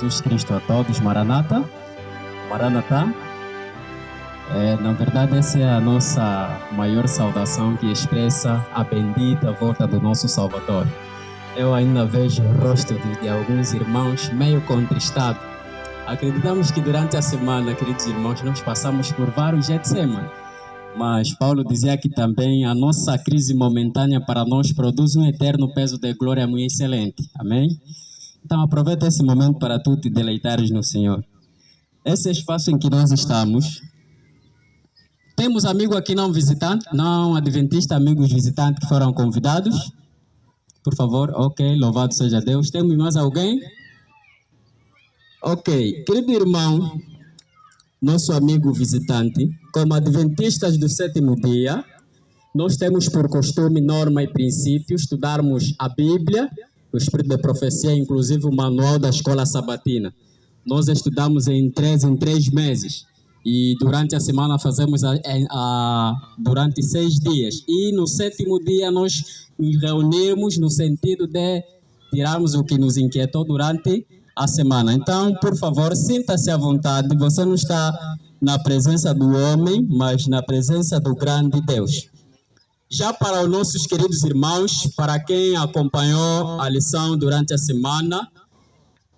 Jesus Cristo a todos, Maranata, Maranatá. Na verdade, essa é a nossa maior saudação que expressa a bendita volta do nosso Salvador. Eu ainda vejo o rosto de alguns irmãos meio contristados. Acreditamos que durante a semana, queridos irmãos, nós passamos por vários Getsêmani. Mas Paulo dizia que também a nossa crise momentânea para nós produz um eterno peso de glória muito excelente. Amém? Então aproveita esse momento para tu te deleitares no Senhor. Esse espaço em que nós estamos, temos amigo aqui não visitante, não adventista, amigos visitantes que foram convidados. Por favor, ok, louvado seja Deus. Temos mais alguém? Ok, querido irmão, nosso amigo visitante, como adventistas do sétimo dia, nós temos por costume, norma e princípio, estudarmos a Bíblia, o Espírito de Profecia, inclusive o manual da Escola Sabatina. Nós estudamos em três meses e durante a semana fazemos durante 6 dias. E no sétimo dia nós nos reunimos no sentido de tirarmos o que nos inquietou durante a semana. Então, por favor, sinta-se à vontade. Você não está na presença do homem, mas na presença do grande Deus. Já para os nossos queridos irmãos, para quem acompanhou a lição durante a semana,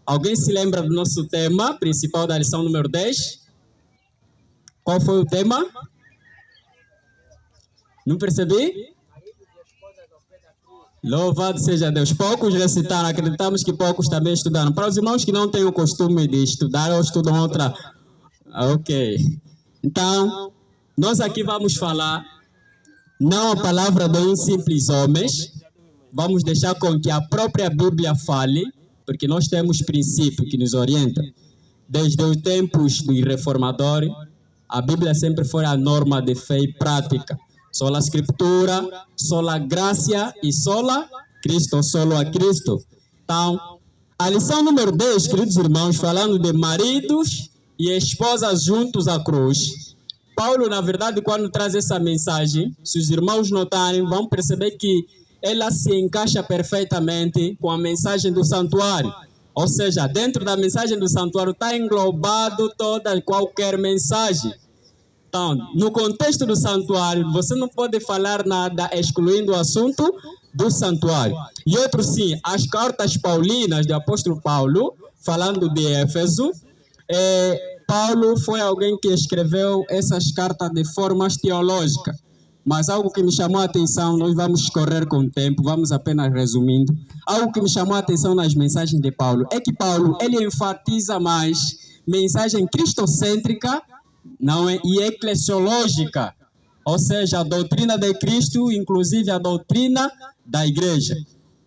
alguém se lembra do nosso tema principal da lição número 10? Qual foi o tema? Não percebi? Louvado seja Deus. Poucos recitaram, acreditamos que poucos também estudaram. Para os irmãos que não têm o costume de estudar ou estudam outra... Ok. Então, nós aqui vamos falar, não a palavra de uns simples homens, vamos deixar com que a própria Bíblia fale, porque nós temos princípio que nos orienta. Desde os tempos do reformador, a Bíblia sempre foi a norma de fé e prática. Sola Escritura, sola Graça e sola Cristo, solo a Cristo. Então, a lição número 10, queridos irmãos, falando de maridos e esposas juntos à cruz. Paulo, na verdade, quando traz essa mensagem, se os irmãos notarem, vão perceber que ela se encaixa perfeitamente com a mensagem do santuário. Ou seja, dentro da mensagem do santuário está englobado toda qualquer mensagem. Então, no contexto do santuário, você não pode falar nada excluindo o assunto do santuário. E outro sim, as cartas paulinas do apóstolo Paulo, falando de Éfeso, Paulo foi alguém que escreveu essas cartas de formas teológicas. Mas algo que me chamou a atenção, nós vamos correr com o tempo, vamos apenas resumindo. Algo que me chamou a atenção nas mensagens de Paulo é que Paulo, ele enfatiza mais mensagem cristocêntrica, não é, e eclesiológica, ou seja, a doutrina de Cristo, inclusive a doutrina da igreja.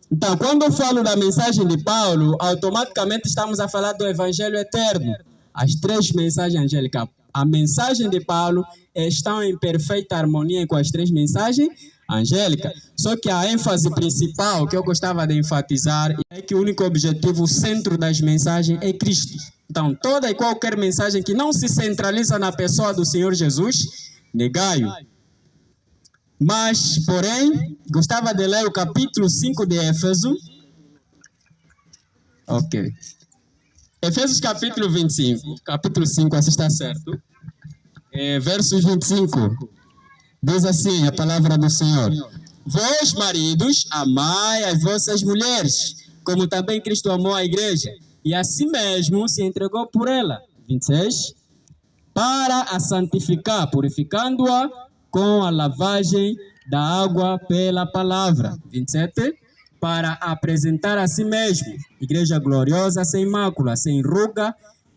Então, quando eu falo da mensagem de Paulo, automaticamente estamos a falar do Evangelho eterno. As 3 mensagens angélicas, a mensagem de Paulo estão em perfeita harmonia com as 3 mensagens angélicas. Só que a ênfase principal que eu gostava de enfatizar é que o único objetivo, o centro das mensagens é Cristo. Então, toda e qualquer mensagem que não se centraliza na pessoa do Senhor Jesus, negai-o. Mas, porém, gostava de ler o capítulo 5 de Éfeso. Ok. Efésios capítulo 25, capítulo 5, assim está certo. Versos 25. Diz assim a palavra do Senhor: Vós, maridos, amai as vossas mulheres, como também Cristo amou a igreja, e assim mesmo se entregou por ela. 26. Para a santificar, purificando-a com a lavagem da água pela palavra. 27. Para apresentar a si mesmo, igreja gloriosa, sem mácula, sem ruga,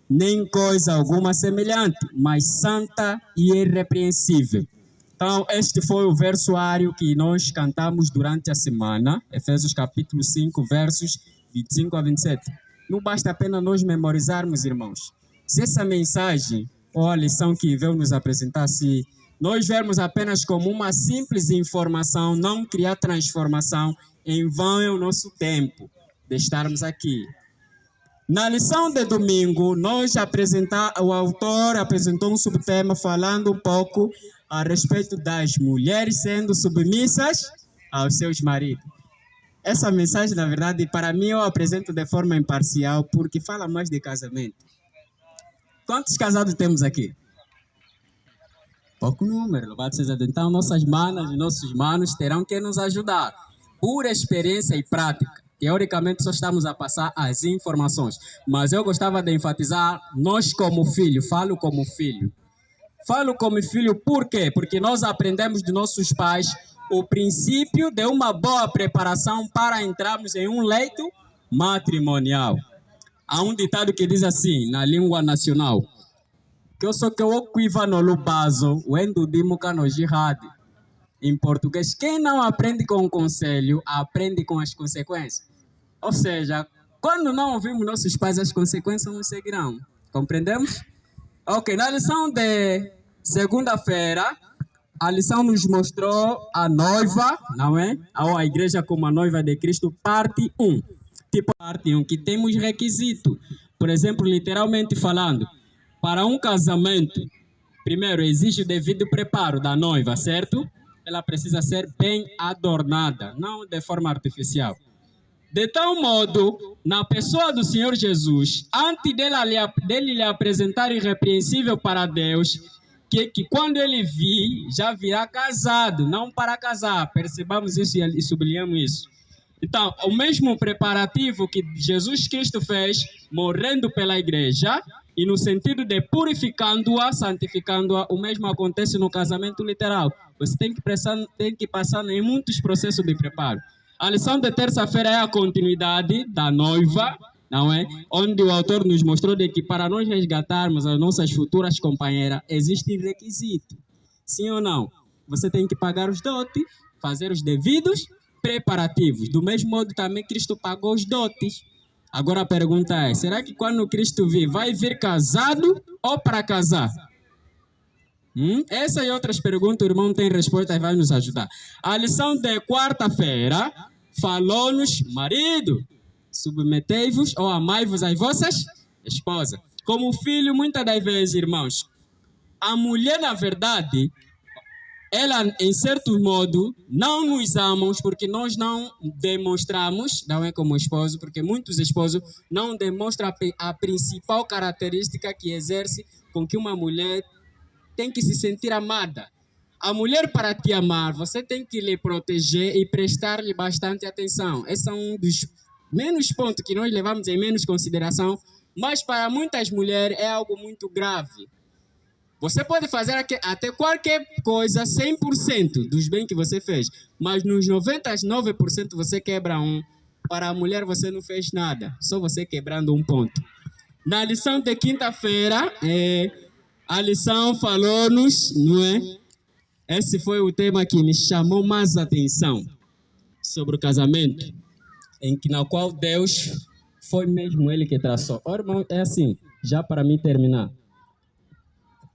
nem coisa alguma semelhante, mas santa e irrepreensível. Então, este foi o versuário que nós cantamos durante a semana, Efésios capítulo 5, versos 25 a 27. Não basta apenas nós memorizarmos, irmãos. Se essa mensagem ou a lição que veio nos apresentar, se nós vermos apenas como uma simples informação, não criar transformação, em vão é o nosso tempo de estarmos aqui. Na lição de domingo, o autor apresentou um subtema falando um pouco a respeito das mulheres sendo submissas aos seus maridos. essa mensagem, na verdade, para mim eu apresento de forma imparcial, porque fala mais de casamento. Quantos casados temos aqui? Pouco número, louvado seja Deus. Então, nossas manas e nossos manos terão que nos ajudar, por experiência e prática. Teoricamente, só estamos a passar as informações, mas eu gostava de enfatizar, nós como filho, falo como filho. Falo como filho por quê? Porque nós aprendemos de nossos pais o princípio de uma boa preparação para entrarmos em um leito matrimonial. Há um ditado que diz assim, na língua nacional, que eu sou que eu cuiva no lubazo, o endudimo no jihad. Em português, quem não aprende com o conselho, aprende com as consequências. Ou seja, quando não ouvimos nossos pais, as consequências nos seguirão. Compreendemos? Ok, na lição de segunda-feira, a lição nos mostrou a noiva, não é? Ou a igreja como a noiva de Cristo, parte 1. Tipo parte 1, que temos requisito. Por exemplo, literalmente falando, para um casamento, primeiro exige o devido preparo da noiva, certo? Ela precisa ser bem adornada, não de forma artificial. De tal modo, na pessoa do Senhor Jesus, antes dele lhe apresentar irrepreensível para Deus, que quando ele vir, já virá casado, não para casar. Percebamos isso e sublinhamos isso. Então, o mesmo preparativo que Jesus Cristo fez, morrendo pela igreja, e no sentido de purificando-a, santificando-a, o mesmo acontece no casamento literal. Você tem que passar em muitos processos de preparo. A lição de terça-feira é a continuidade da noiva, não é? Onde o autor nos mostrou de que para nós resgatarmos as nossas futuras companheiras, existe requisito. Sim ou não? Você tem que pagar os dotes, fazer os devidos preparativos. Do mesmo modo também Cristo pagou os dotes. Agora a pergunta é, será que quando Cristo vir, vai vir casado ou para casar? Essa e outras perguntas, o irmão tem resposta e vai nos ajudar. A lição de quarta-feira falou-nos, marido, submetei-vos ou amai-vos às vossas esposas. Como filho, muitas das vezes, irmãos, a mulher, na verdade, ela, em certo modo, não nos amamos porque nós não demonstramos, não é como esposo, porque muitos esposos não demonstram a principal característica que exerce com que uma mulher tem que se sentir amada. A mulher, para te amar, você tem que lhe proteger e prestar-lhe bastante atenção. Esse é um dos menos pontos que nós levamos em menos consideração, mas para muitas mulheres é algo muito grave. Você pode fazer até qualquer coisa, 100% dos bens que você fez, mas nos 99% você quebra um. Para a mulher você não fez nada, só você quebrando um ponto. Na lição de quinta-feira, a lição falou-nos, não é? Esse foi o tema que me chamou mais atenção sobre o casamento, na qual Deus foi mesmo Ele que traçou. Ora, irmão, é assim, já para mim terminar.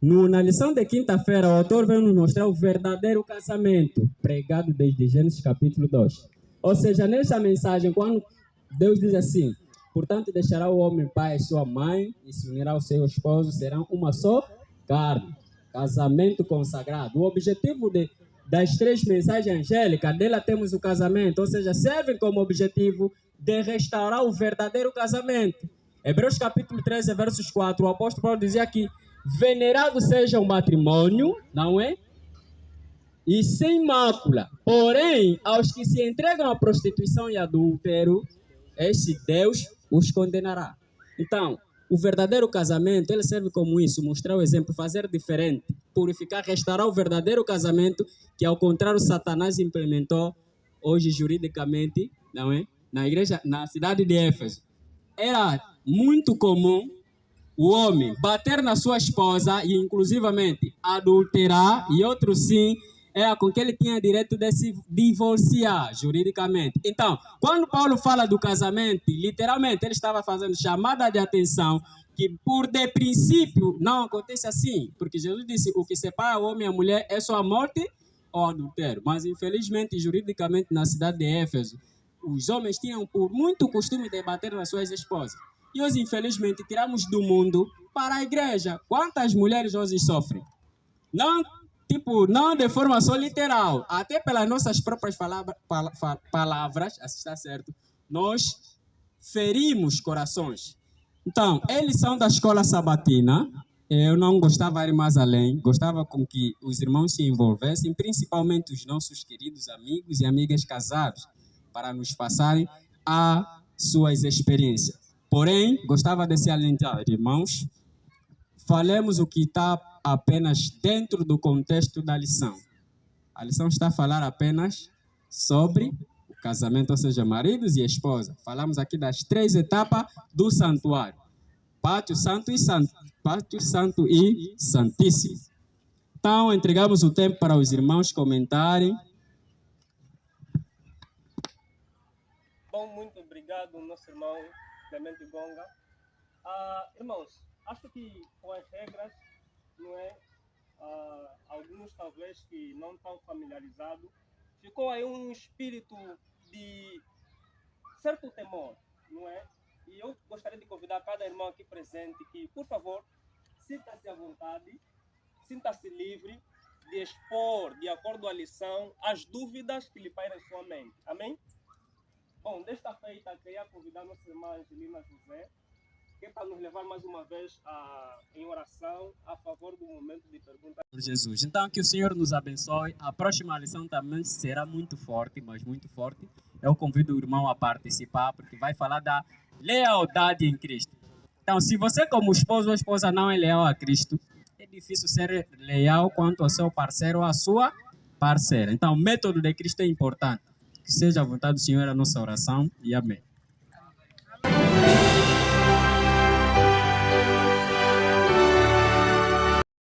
Na lição de quinta-feira, o autor veio nos mostrar o verdadeiro casamento, pregado desde Gênesis capítulo 2. Ou seja, nessa mensagem, quando Deus diz assim, portanto, deixará o homem pai e sua mãe, e se unirá ao seu esposo, serão uma só carne. Casamento consagrado. O objetivo das três mensagens angélicas, dela temos o casamento, ou seja, servem como objetivo de restaurar o verdadeiro casamento. Hebreus capítulo 13, versos 4, o apóstolo Paulo dizia que venerado seja o matrimônio, não é? E sem mácula. Porém, aos que se entregam à prostituição e adultério, este Deus os condenará. Então, o verdadeiro casamento, ele serve como isso, mostrar o exemplo, fazer diferente, purificar, restaurar o verdadeiro casamento, que ao contrário Satanás implementou hoje juridicamente, não é? Na igreja, na cidade de Éfeso. Era muito comum o homem bater na sua esposa e inclusivamente adulterar, e outro sim, era com que ele tinha direito de se divorciar juridicamente. Então, quando Paulo fala do casamento, literalmente ele estava fazendo chamada de atenção que por de princípio não acontece assim, porque Jesus disse, o que separa o homem e a mulher é só a morte ou adultério. Mas infelizmente, juridicamente na cidade de Éfeso, os homens tinham por muito costume de bater nas suas esposas. E hoje, infelizmente, tiramos do mundo para a igreja. Quantas mulheres hoje sofrem? Não tipo, não de forma só literal, até pelas nossas próprias palavras, assim está certo, nós ferimos corações. Então, eles são da escola sabatina. Eu não gostava de ir mais além, gostava com que os irmãos se envolvessem, principalmente os nossos queridos amigos e amigas casados, para nos passarem as suas experiências. Porém, gostava de se alentar, irmãos, falemos o que está apenas dentro do contexto da lição. A lição está a falar apenas sobre o casamento, ou seja, maridos e esposa. Falamos aqui das 3 etapas do santuário. Pátio Santo e Santíssimo. Então, entregamos o tempo para os irmãos comentarem. Bom, muito obrigado, nosso irmão Clemente Gonga. Irmãos, acho que com as regras, não é? Alguns talvez que não estão familiarizados, ficou aí um espírito de certo temor, não é? E eu gostaria de convidar cada irmão aqui presente que, por favor, sinta-se à vontade, sinta-se livre de expor, de acordo à lição, as dúvidas que lhe pairem em sua mente. Amém? Bom, desta feita, queria convidar nossa irmã Angelina José, que é para nos levar mais uma vez em oração a favor do momento de pergunta. Por Jesus. Então, que o Senhor nos abençoe. A próxima lição também será muito forte, mas muito forte. Eu convido o irmão a participar, porque vai falar da lealdade em Cristo. Então, se você como esposo ou esposa não é leal a Cristo, é difícil ser leal quanto ao seu parceiro ou à sua parceira. Então, o método de Cristo é importante. Que seja a vontade do Senhor a nossa oração. E amém.